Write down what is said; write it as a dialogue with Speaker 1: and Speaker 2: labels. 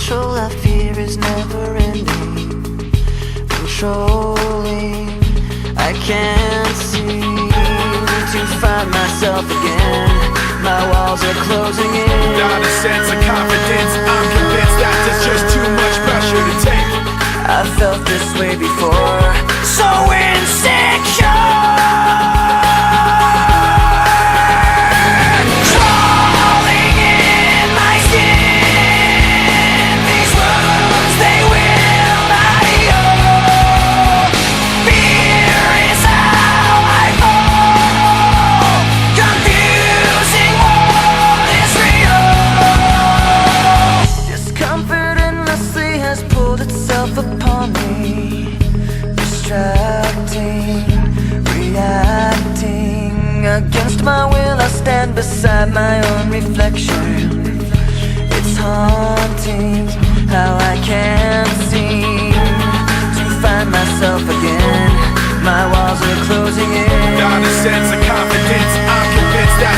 Speaker 1: control I fear is never ending, controlling. I can't seem to find myself again. My walls are closing in.
Speaker 2: Not a sense of confidence, I'm convinced that there's just too much pressure to take.
Speaker 1: I felt this way before, so insecure. Crawling in my skin, these wounds, they will not heal. Fear is how I fall, confusing what is real. Discomfort endlessly has pulled itself upon me, distracting, reacting. Against my will I stand beside my own reflection. It's haunting how I can't seem to find myself again. My walls are closing in.
Speaker 2: Not a sense of confidence, I'm convinced that